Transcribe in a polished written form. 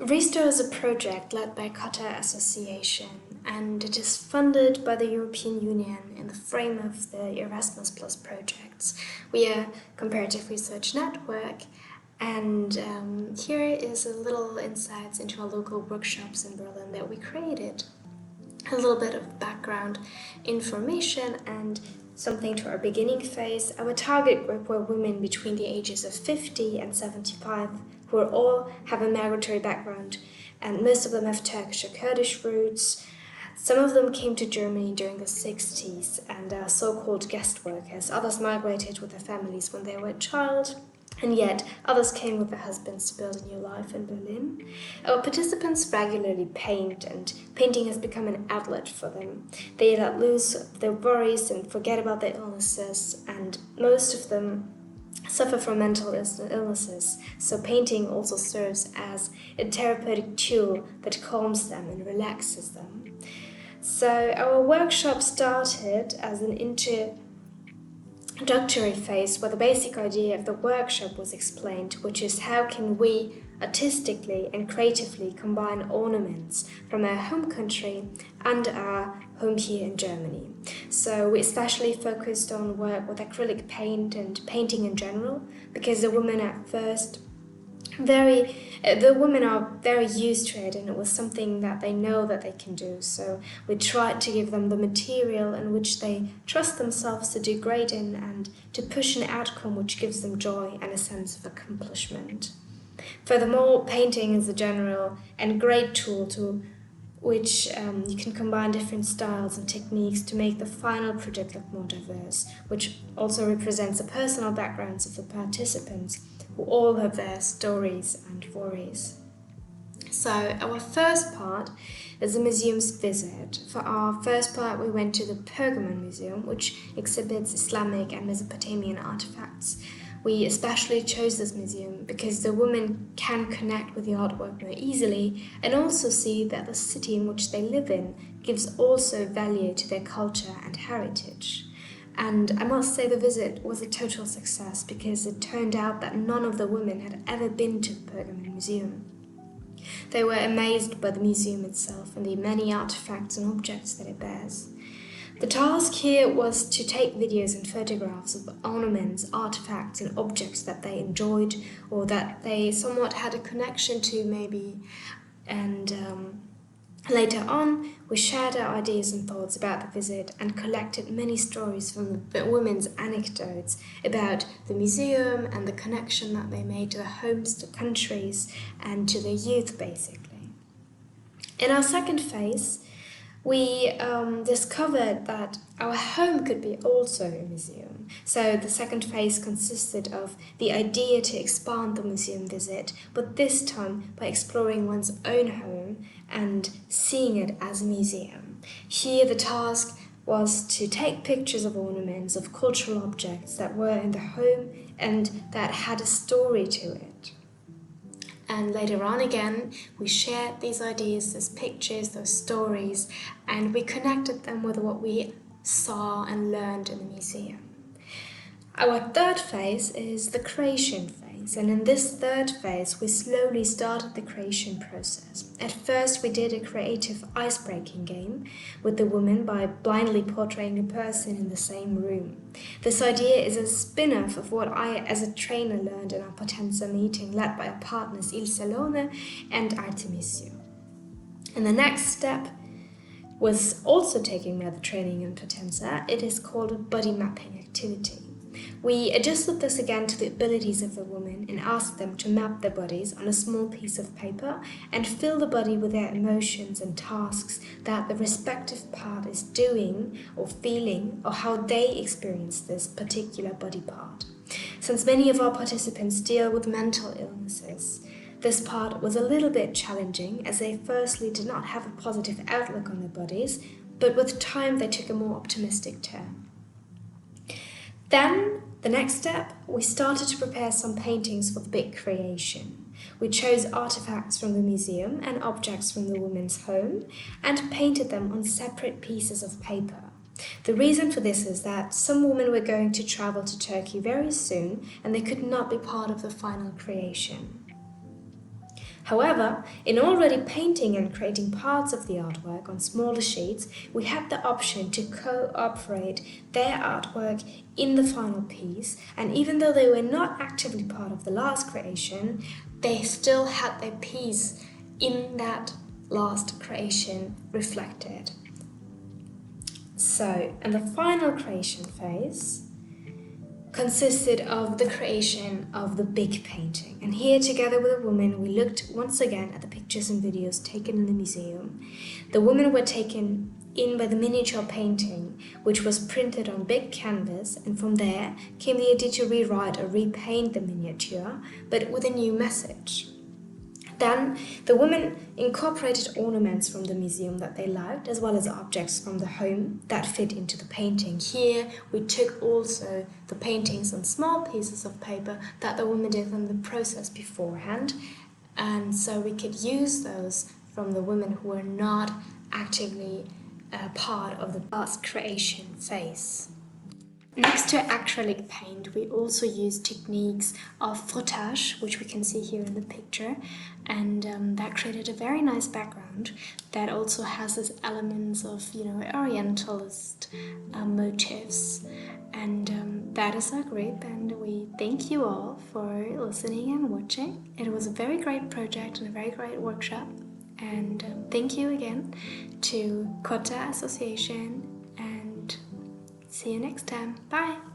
Stor is a project led by Qatar Association, and it is funded by the European Union in the frame of the Erasmus Plus projects. We are a comparative research network, and here is a little insights into our local workshops in Berlin that we created. A little bit of background information and something to our beginning phase. Our target group were women between the ages of 50 and 75 who all have a migratory background, and most of them have Turkish or Kurdish roots. Some of them came to Germany during the 60s and are so-called guest workers. Others migrated with their families when they were a child, and yet others came with their husbands to build a new life in Berlin. Our participants regularly paint, and painting has become an outlet for them. They let loose their worries and forget about their illnesses, and most of them suffer from mental illnesses, so painting also serves as a therapeutic tool that calms them and relaxes them. So our workshop started as an introductory phase where the basic idea of the workshop was explained, which is how can we artistically and creatively combine ornaments from our home country and our home here in Germany. So we especially focused on work with acrylic paint and painting in general, because the women are very used to it, and it was something that they know that they can do. So we tried to give them the material in which they trust themselves to do great in, and to push an outcome which gives them joy and a sense of accomplishment. Furthermore, painting is a general and great tool to which you can combine different styles and techniques to make the final project look more diverse, which also represents the personal backgrounds of the participants, who all have their stories and worries. So our first part is the museum's visit. For our first part, we went to the Pergamon Museum, which exhibits Islamic and Mesopotamian artifacts. We especially chose this museum because the women can connect with the artwork more easily, and also see that the city in which they live in gives also value to their culture and heritage. And I must say the visit was a total success, because it turned out that none of the women had ever been to the Pergamon Museum. They were amazed by the museum itself and the many artifacts and objects that it bears. The task here was to take videos and photographs of ornaments, artifacts and objects that they enjoyed, or that they somewhat had a connection to maybe, and later on, we shared our ideas and thoughts about the visit and collected many stories from the women's anecdotes about the museum and the connection that they made to their homes, to countries, and to their youth, basically. In our second phase, we discovered that our home could be also a museum. So the second phase consisted of the idea to expand the museum visit, but this time by exploring one's own home and seeing it as a museum. Here the task was to take pictures of ornaments, of cultural objects that were in the home and that had a story to it. And later on again, we shared these ideas, those pictures, those stories, and we connected them with what we saw and learned in the museum. Our third phase is the creation phase, and in this third phase, we slowly started the creation process. At first, we did a creative ice-breaking game with the women by blindly portraying a person in the same room. This idea is a spin-off of what I, as a trainer, learned in our Potenza meeting led by our partners Il Salone and Artemisio. And the next step was also taking the training in Potenza. It is called a body mapping activity. We adjusted this again to the abilities of the women and asked them to map their bodies on a small piece of paper and fill the body with their emotions and tasks that the respective part is doing or feeling, or how they experience this particular body part. Since many of our participants deal with mental illnesses, this part was a little bit challenging, as they firstly did not have a positive outlook on their bodies, but with time they took a more optimistic turn. Then, the next step, we started to prepare some paintings for the big creation. We chose artifacts from the museum and objects from the women's home and painted them on separate pieces of paper. The reason for this is that some women were going to travel to Turkey very soon, and they could not be part of the final creation. However, in already painting and creating parts of the artwork on smaller sheets, we had the option to cooperate their artwork in the final piece, and even though they were not actively part of the last creation, they still had their piece in that last creation reflected. So, and the final creation phase consisted of the creation of the big painting. And here, together with a woman, we looked once again at the pictures and videos taken in the museum. The women were taken in by the miniature painting, which was printed on big canvas, and from there came the idea to rewrite or repaint the miniature, but with a new message. Then the women incorporated ornaments from the museum that they liked, as well as objects from the home that fit into the painting. Here we took also the paintings on small pieces of paper that the women did in the process beforehand, and so we could use those from the women who were not actively part of the last creation phase. Next to acrylic paint, we also use techniques of frottage, which we can see here in the picture, and that created a very nice background that also has these elements of, Orientalist motifs. And that is our group, and we thank you all for listening and watching. It was a very great project and a very great workshop, and thank you again to Kota Association. See you next time. Bye!